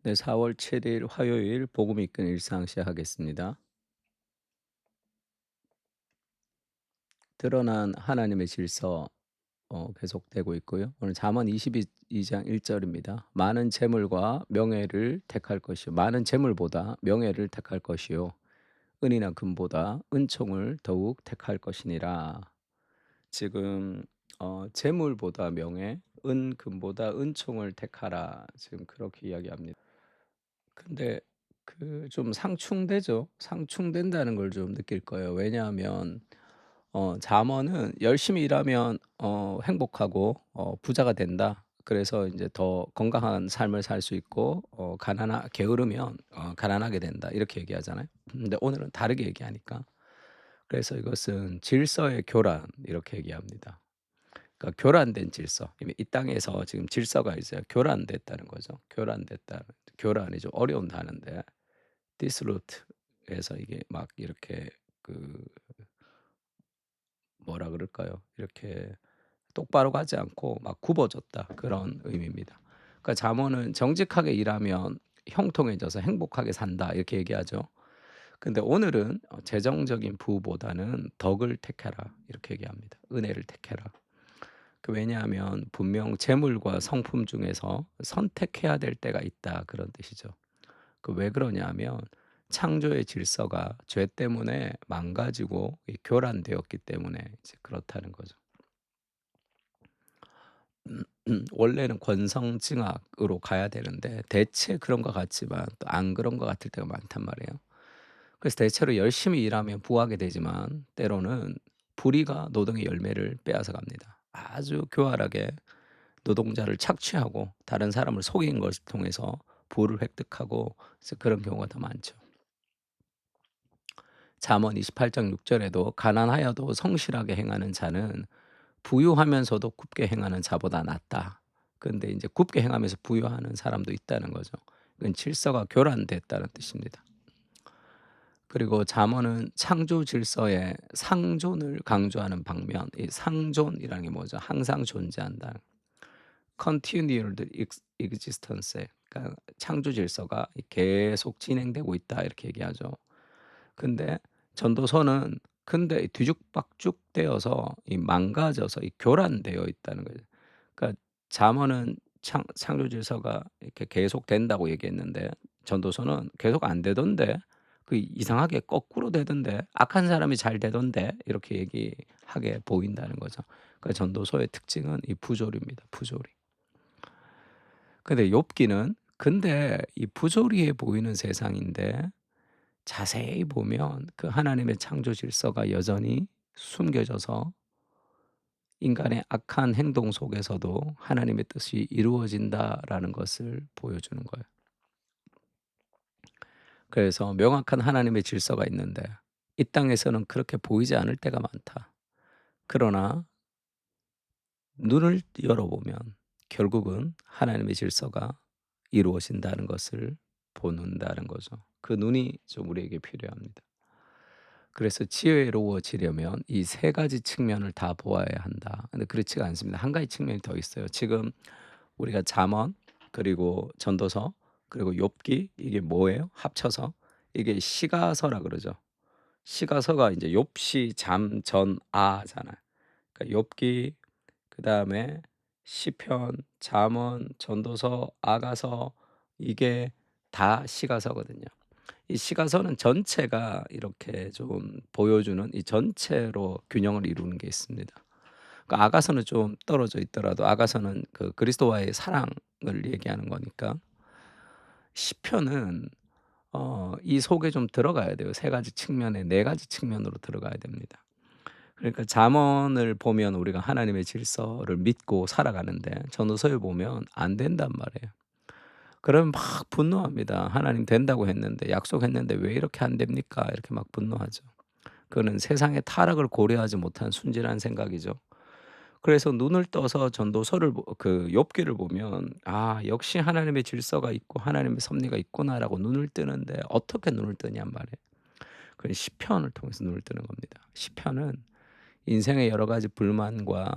네, 4월 7일 화요일 복음 이끈 일상 시작하겠습니다. 드러난 하나님의 질서 계속되고 있고요. 오늘 잠언 22장 1절입니다. 많은 재물과 명예를 택할 것이요 많은 재물보다 명예를 택할 것이요 은이나 금보다 은총을 더욱 택할 것이니라. 지금 재물보다 명예, 금보다 은총을 택하라. 지금 그렇게 이야기합니다. 근데 그 좀 상충되죠. 상충된다는 걸 좀 느낄 거예요. 왜냐하면 잠언은 열심히 일하면 행복하고 부자가 된다. 그래서 이제 더 건강한 삶을 살 수 있고 게으르면 가난하게 된다. 이렇게 얘기하잖아요. 근데 오늘은 다르게 얘기하니까 그래서 이것은 질서의 교란 이렇게 얘기합니다. 그러니까 교란된 질서. 이미 이 땅에서 지금 질서가 이제 교란됐다는 거죠. 교란됐다. 교란이 좀 어려운 단어인데 디스루트에서 이게 막 이렇게 그 뭐라 그럴까요? 이렇게 똑바로 가지 않고 막 굽어졌다 그런 의미입니다. 그러니까 잠언은 정직하게 일하면 형통해져서 행복하게 산다 이렇게 얘기하죠. 근데 오늘은 재정적인 부보다는 덕을 택해라 이렇게 얘기합니다. 은혜를 택해라. 왜냐하면 분명 재물과 성품 중에서 선택해야 될 때가 있다 그런 뜻이죠. 왜 그러냐면 창조의 질서가 죄 때문에 망가지고 이 교란되었기 때문에 이제 그렇다는 거죠. 원래는 권성징악으로 가야 되는데 대체 그런 것 같지만 또 안 그런 것 같을 때가 많단 말이에요. 그래서 대체로 열심히 일하면 부하게 되지만 때로는 불의가 노동의 열매를 빼앗아 갑니다. 아주 교활하게 노동자를 착취하고 다른 사람을 속인 것을 통해서 부를 획득하고 그래서 그런 경우가 더 많죠. 잠언 28장 6절에도 가난하여도 성실하게 행하는 자는 부유하면서도 굽게 행하는 자보다 낫다. 근데 이제 굽게 행하면서 부유하는 사람도 있다는 거죠. 이건 질서가 교란됐다는 뜻입니다. 그리고 잠언은 창조 질서의 상존을 강조하는 방면, 이 상존이라는 게 뭐죠? 항상 존재한다. continued existence. 그러니까 창조 질서가 계속 진행되고 있다 이렇게 얘기하죠. 근데 전도서는 근데 뒤죽박죽 되어서 이 망가져서 이 교란되어 있다는 거죠. 그러니까 잠언은 창조 질서가 이렇게 계속 된다고 얘기했는데 전도서는 계속 안 되던데 이상하게 거꾸로 되던데 악한 사람이 잘 되던데 이렇게 얘기하게 보인다는 거죠. 그러니까 전도서의 특징은 이 부조리입니다. 부조리. 근데 욥기는 근데 이 부조리해 보이는 세상인데 자세히 보면 그 하나님의 창조 질서가 여전히 숨겨져서 인간의 악한 행동 속에서도 하나님의 뜻이 이루어진다라는 것을 보여주는 거예요. 그래서 명확한 하나님의 질서가 있는데 이 땅에서는 그렇게 보이지 않을 때가 많다. 그러나 눈을 열어보면 결국은 하나님의 질서가 이루어진다는 것을 보는다는 거죠. 그 눈이 좀 우리에게 필요합니다. 그래서 지혜로워지려면 이 세 가지 측면을 다 보아야 한다. 근데 그렇지가 않습니다. 한 가지 측면이 더 있어요. 지금 우리가 잠언 그리고 전도서 그리고 욥기 이게 뭐예요? 합쳐서 이게 시가서라 그러죠. 시가서가 이제 욥시, 잠, 전, 아잖아요. 그러니까 욥기 그다음에 시편, 잠언, 전도서, 아가서 이게 다 시가서거든요. 이 시가서는 전체가 이렇게 좀 보여주는 이 전체로 균형을 이루는 게 있습니다. 그러니까 아가서는 좀 떨어져 있더라도 아가서는 그 그리스도와의 사랑을 얘기하는 거니까 시편은 이 속에 좀 들어가야 돼요. 세 가지 측면에 네 가지 측면으로 들어가야 됩니다. 그러니까 잠언을 보면 우리가 하나님의 질서를 믿고 살아가는데 전도서에 보면 안 된단 말이에요. 그러면 막 분노합니다. 하나님 된다고 했는데 약속했는데 왜 이렇게 안 됩니까? 이렇게 막 분노하죠. 그거는 세상의 타락을 고려하지 못한 순진한 생각이죠. 그래서 눈을 떠서 전도서를 그 욥기를 보면 '아 역시 하나님의 질서가 있고 하나님의 섭리가 있구나.'라고 눈을 뜨는데 어떻게 눈을 뜨냔 말이에요. 그건 시편을 통해서 눈을 뜨는 겁니다. 시편은 인생의 여러 가지 불만과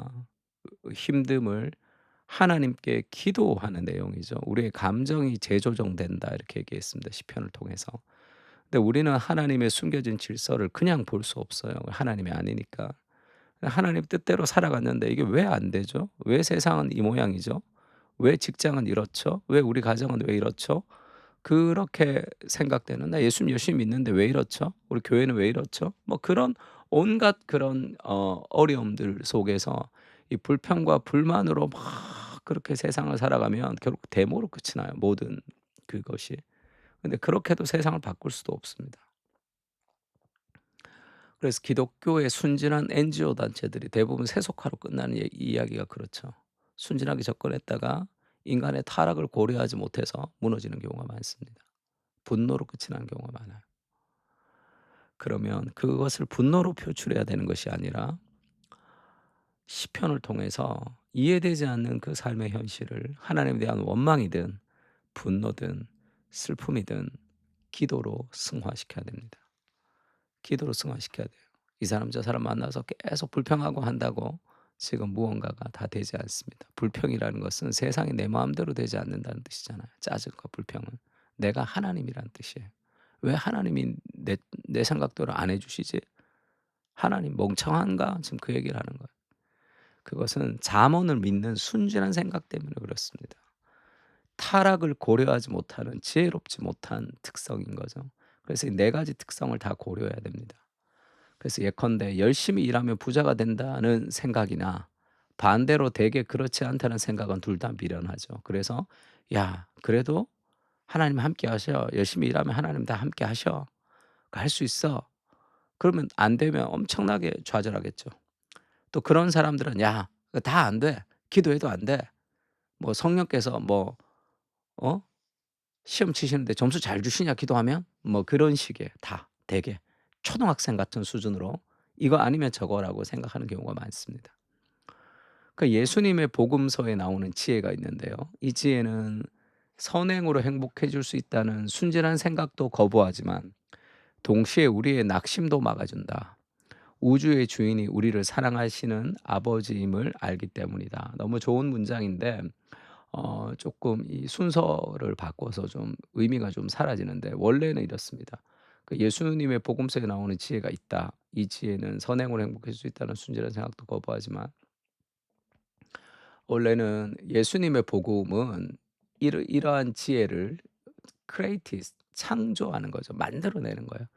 힘듦을 하나님께 기도하는 내용이죠. "우리의 감정이 재조정된다." 이렇게 얘기했습니다, 시편을 통해서. 근데 우리는 하나님의 숨겨진 질서를 그냥 볼 수 없어요, 하나님이 아니니까. 하나님 뜻대로 살아갔는데 이게 왜 안 되죠? 왜 세상은 이 모양이죠? 왜 직장은 이렇죠? 왜 우리 가정은 왜 이렇죠? 그렇게 생각되는 '나 예수님 열심히 믿는데 왜 이렇죠? 우리 교회는 왜 이렇죠?' 뭐 그런 온갖 그런 어려움들 속에서 이 불평과 불만으로 막 그렇게 세상을 살아가면 결국 데모로 끝이 나요, 모든 그것이. 근데 그렇게도 세상을 바꿀 수도 없습니다. 그래서 기독교의 순진한 NGO 단체들이 대부분 세속화로 끝나는 이야기가 그렇죠. 순진하게 접근했다가 인간의 타락을 고려하지 못해서 무너지는 경우가 많습니다. 분노로 끝이 나는 경우가 많아요. 그러면 그것을 분노로 표출해야 되는 것이 아니라 시편을 통해서 이해되지 않는 그 삶의 현실을 하나님에 대한 원망이든 분노든 슬픔이든 기도로 승화시켜야 됩니다. 기도로 승화시켜야 돼요. 이 사람 저 사람 만나서 계속 불평하고 한다고 지금 무언가가 다 되지 않습니다. 불평이라는 것은 세상이 내 마음대로 되지 않는다는 뜻이잖아요. 짜증과 불평은 내가 하나님이란 뜻이에요. 왜 하나님이 내 생각대로 안 해주시지? 하나님 멍청한가? 지금 그 얘기를 하는 거예요. 그것은 잠언을 믿는 순진한 생각 때문에 그렇습니다. 타락을 고려하지 못하는 지혜롭지 못한 특성인 거죠. 그래서 이 네 가지 특성을 다 고려해야 됩니다. 그래서 예컨대 열심히 일하면 부자가 된다는 생각이나 반대로 되게 그렇지 않다는 생각은 둘 다 미련하죠. 그래서 "야 그래도 하나님 함께 하셔. 열심히 일하면 하나님 다 함께 하셔. 할 수 있어." 그러면 안 되면 엄청나게 좌절하겠죠. 또 그런 사람들은 "야 다 안 돼. 기도해도 안 돼." 뭐 성령께서 뭐 어 시험 치시는데 "점수 잘 주시냐 기도하면?" 뭐 그런 식의 다 되게 초등학생 같은 수준으로 이거 아니면 저거라고 생각하는 경우가 많습니다. 그 예수님의 복음서에 나오는 지혜가 있는데요. 이 지혜는 선행으로 행복해질 수 있다는 순진한 생각도 거부하지만 동시에 우리의 낙심도 막아준다. 우주의 주인이 우리를 사랑하시는 아버지임을 알기 때문이다. 너무 좋은 문장인데 조금 이 순서를 바꿔서 좀 의미가 좀 사라지는데 원래는 이렇습니다. 그 예수님의 복음서에 나오는 지혜가 있다. 이 지혜는 선행으로 행복해질 수 있다는 순진한 생각도 거부하지만 원래는 예수님의 복음은 이러한 지혜를 create 창조하는 거죠. 만들어내는 거예요.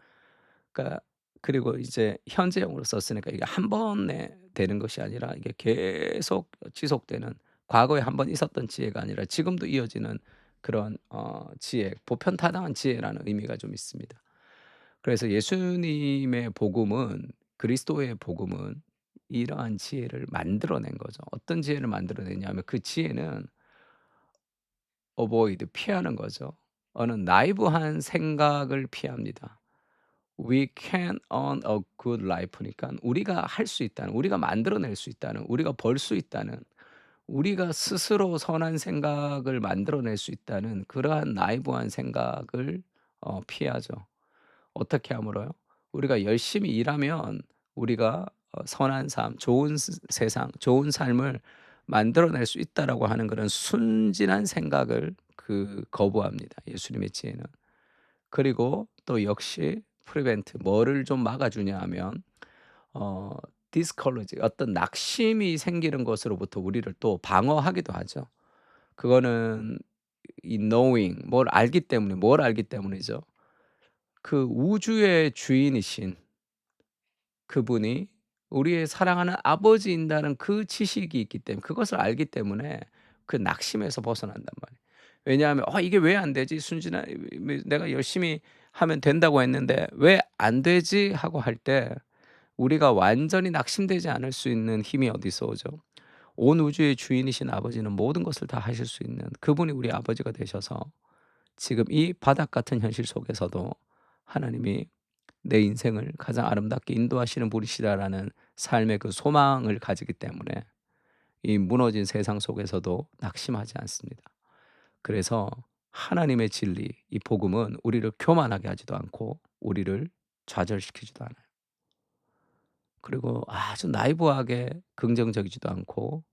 그러니까 그리고 이제 현재형으로 썼으니까 이게 한 번에 되는 것이 아니라 이게 계속 지속되는 과거에 한 번 있었던 지혜가 아니라 지금도 이어지는 그런 지혜, 보편타당한 지혜라는 의미가 좀 있습니다. 그래서 예수님의 복음은 그리스도의 복음은 이러한 지혜를 만들어낸 거죠. 어떤 지혜를 만들어냈냐면 그 지혜는 avoid 피하는 거죠. 어느 나이브한 생각을 피합니다. We can earn a good life니까 우리가 할 수 있다는, 우리가 만들어낼 수 있다는, 우리가 벌 수 있다는, 우리가 스스로 선한 생각을 만들어낼 수 있다는 그러한 나이브한 생각을 피하죠. 어떻게 하므로요? 우리가 열심히 일하면 우리가 선한 삶, 좋은 세상, 좋은 삶을 만들어낼 수 있다라고 하는 그런 순진한 생각을 거부합니다, 예수님의 지혜는. 그리고 또 역시 프리벤트 뭐를 좀 막아주냐 하면 어 discourage 어떤 낙심이 생기는 것으로부터 우리를 또 방어하기도 하죠. 그거는 이 knowing 뭘 알기 때문이죠. 그 우주의 주인이신 그분이 우리의 사랑하는 아버지인다는 그 지식이 있기 때문에 그것을 알기 때문에 그 낙심에서 벗어난단 말이에요. 왜냐하면 '이게 왜 안 되지? 순진한 내가 열심히 하면 된다고 했는데 왜 안 되지?' 하고 할 때 우리가 완전히 낙심되지 않을 수 있는 힘이 어디서 오죠? 온 우주의 주인이신 아버지는 모든 것을 다 하실 수 있는 그분이 우리 아버지가 되셔서 지금 이 바닥 같은 현실 속에서도 하나님이 내 인생을 가장 아름답게 인도하시는 분이시다라는 삶의 그 소망을 가지기 때문에 이 무너진 세상 속에서도 낙심하지 않습니다. 그래서 하나님의 진리, 이 복음은 우리를 교만하게 하지도 않고 우리를 좌절시키지도 않아요. 그리고 아주 나이브하게 긍정적이지도 않고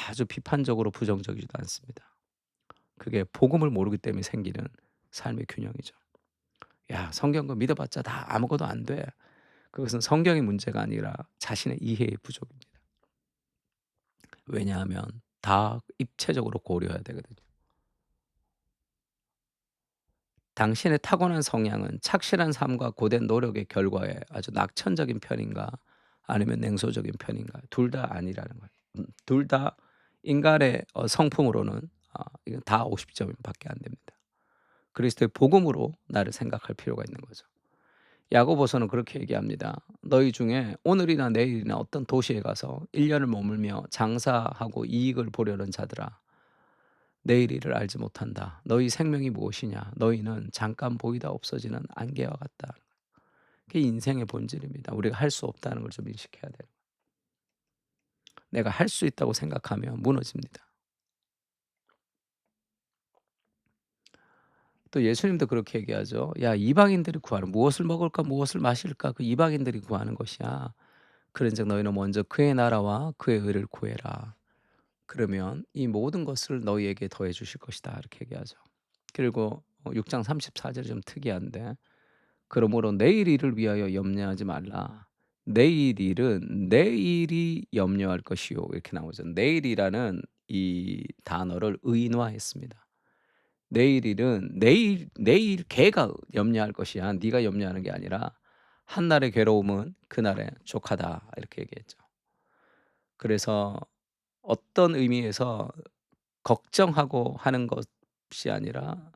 아주 비판적으로 부정적이지도 않습니다. 그게 복음을 모르기 때문에 생기는 삶의 균형이죠. 야, 성경 거 믿어봤자 다 아무것도 안 돼. 그것은 성경의 문제가 아니라 자신의 이해의 부족입니다. 왜냐하면 다 입체적으로 고려해야 되거든요. 당신의 타고난 성향은 착실한 삶과 고된 노력의 결과에 아주 낙천적인 편인가 아니면 냉소적인 편인가, 둘 다 아니라는 거예요. 둘 다 인간의 성품으로는 이건 다 50점 밖에 안 됩니다. 그리스도의 복음으로 나를 생각할 필요가 있는 거죠. 야고보서는 그렇게 얘기합니다. 너희 중에 오늘이나 내일이나 어떤 도시에 가서 1년을 머물며 장사하고 이익을 보려는 자들아, 내일 일을 알지 못한다. 너희 생명이 무엇이냐? 너희는 잠깐 보이다 없어지는 안개와 같다. 그게 인생의 본질입니다. 우리가 할 수 없다는 걸 좀 인식해야 돼요. 내가 할 수 있다고 생각하면 무너집니다. 또 예수님도 그렇게 얘기하죠. 야, 이방인들이 구하는 무엇을 먹을까 무엇을 마실까 그 이방인들이 구하는 것이야. 그런즉 너희는 먼저 그의 나라와 그의 의를 구해라. 그러면 이 모든 것을 너희에게 더해 주실 것이다. 이렇게 얘기하죠. 그리고 6장 34절이 좀 특이한데, 그러므로 내일 일을 위하여 염려하지 말라. 내일 일은 내일이 염려할 것이요. 이렇게 나오죠. 내일이라는 이 단어를 의인화했습니다. 내일 일은 내일 걔가 염려할 것이야. 네가 염려하는 게 아니라 한날의 괴로움은 그날의 족하다. 이렇게 얘기했죠. 그래서 어떤 의미에서 걱정하고 하는 것이 아니라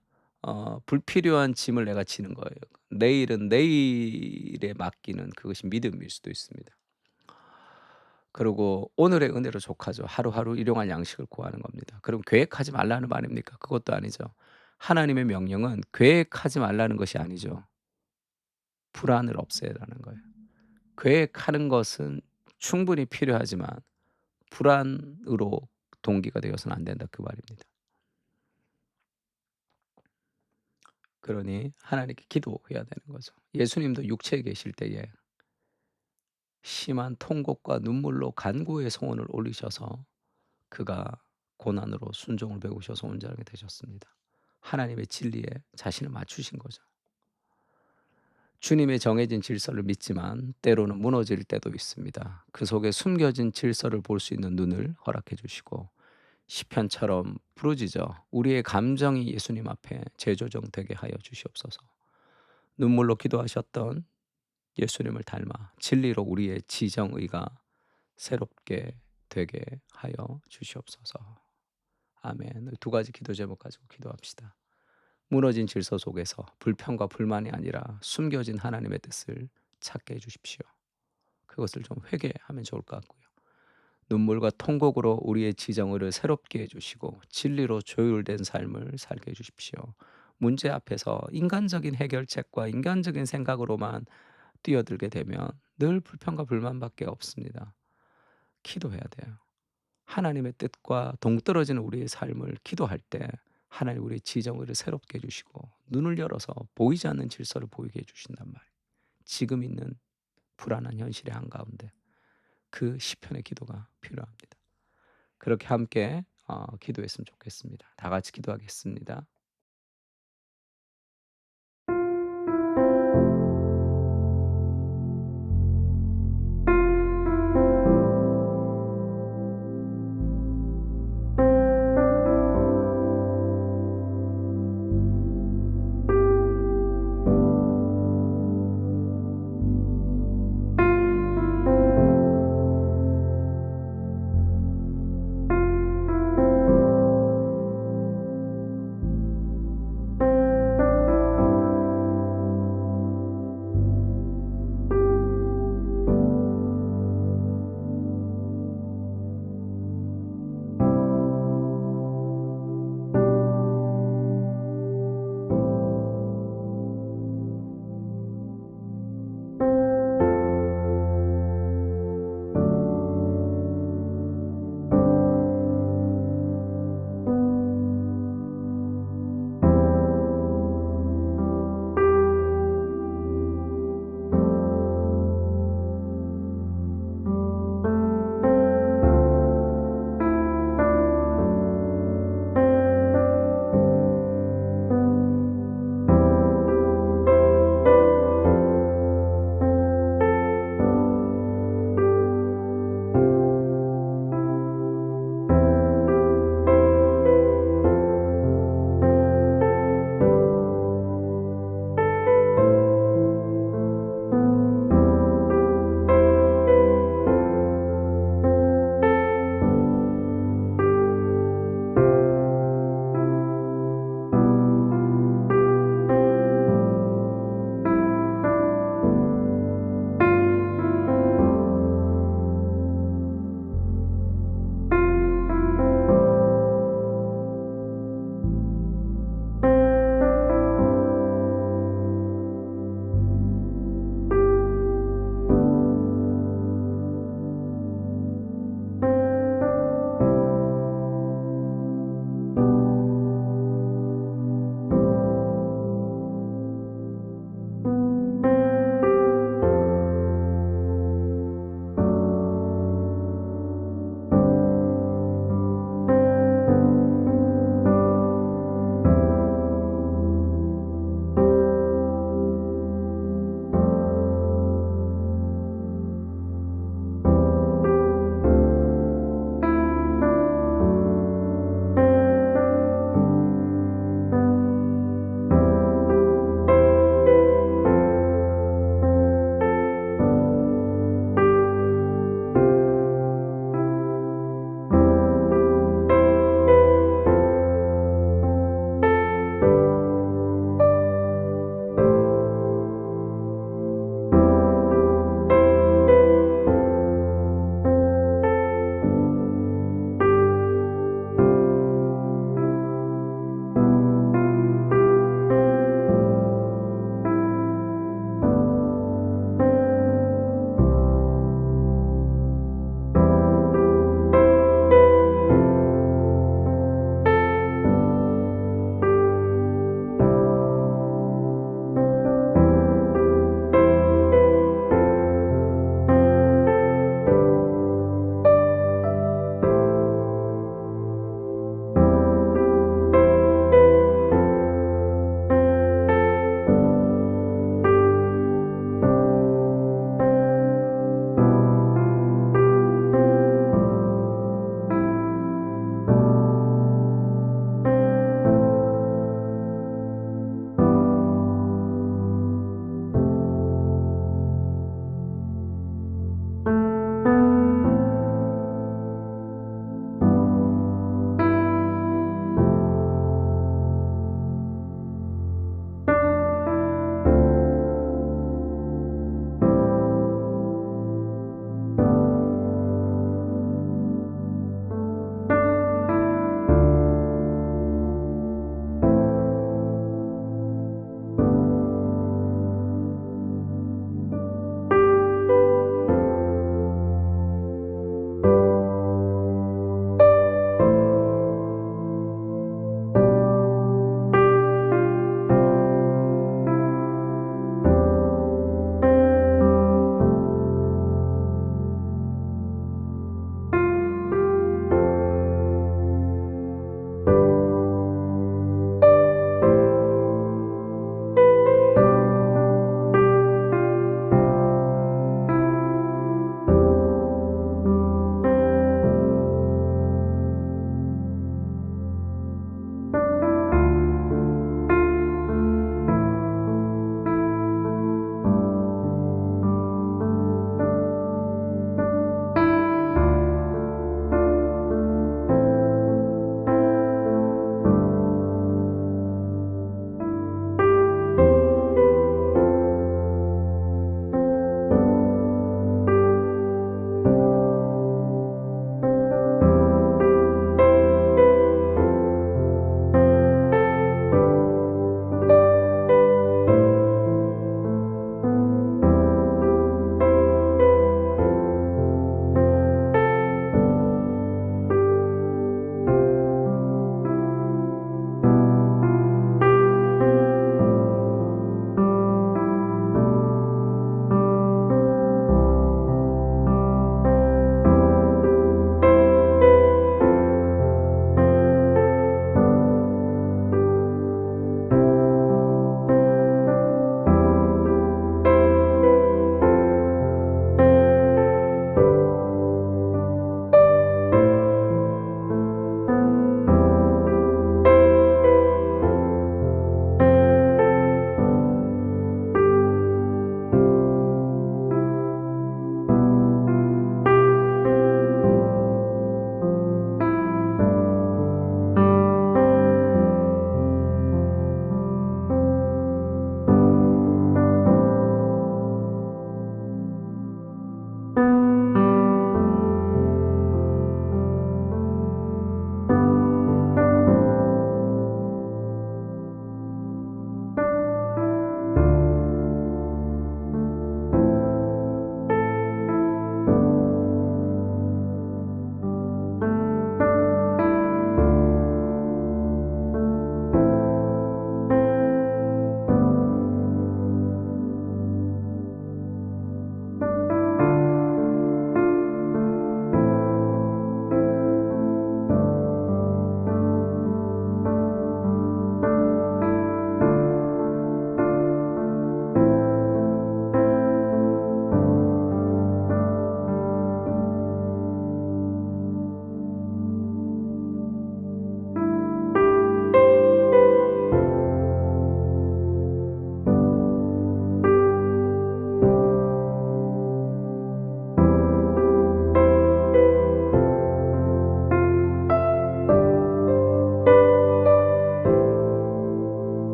불필요한 짐을 내가 지는 거예요. 내일은 내일에 맡기는 그것이 믿음일 수도 있습니다. 그리고 오늘의 은혜로 족하죠. 하루하루 일용할 양식을 구하는 겁니다. 그럼 계획하지 말라는 말입니까? 그것도 아니죠. 하나님의 명령은 계획하지 말라는 것이 아니죠. 불안을 없애라는 거예요. 계획하는 것은 충분히 필요하지만 불안으로 동기가 되어서는 안 된다 그 말입니다. 그러니 하나님께 기도해야 되는 거죠. 예수님도 육체에 계실 때에 심한 통곡과 눈물로 간구의 소원을 올리셔서 그가 고난으로 순종을 배우셔서 온전하게 되셨습니다. 하나님의 진리에 자신을 맞추신 거죠. 주님의 정해진 질서를 믿지만 때로는 무너질 때도 있습니다. 그 속에 숨겨진 질서를 볼 수 있는 눈을 허락해 주시고 시편처럼 부르짖어 우리의 감정이 예수님 앞에 재조정되게 하여 주시옵소서. 눈물로 기도하셨던 예수님을 닮아 진리로 우리의 지정의가 새롭게 되게 하여 주시옵소서. 아멘. 두 가지 기도 제목 가지고 기도합시다. 무너진 질서 속에서 불평과 불만이 아니라 숨겨진 하나님의 뜻을 찾게 해 주십시오. 그것을 좀 회개하면 좋을 것 같고요. 눈물과 통곡으로 우리의 지정의를 새롭게 해 주시고 진리로 조율된 삶을 살게 해 주십시오. 문제 앞에서 인간적인 해결책과 인간적인 생각으로만 뛰어들게 되면 늘 불평과 불만밖에 없습니다. 기도해야 돼요. 하나님의 뜻과 동떨어지는 우리의 삶을 기도할 때 하나님 우리의 지정의를 새롭게 해 주시고 눈을 열어서 보이지 않는 질서를 보이게 해 주신단 말이에요. 지금 있는 불안한 현실의 한가운데 그 시편의 기도가 필요합니다. 그렇게 함께 기도했으면 좋겠습니다. 다 같이 기도하겠습니다.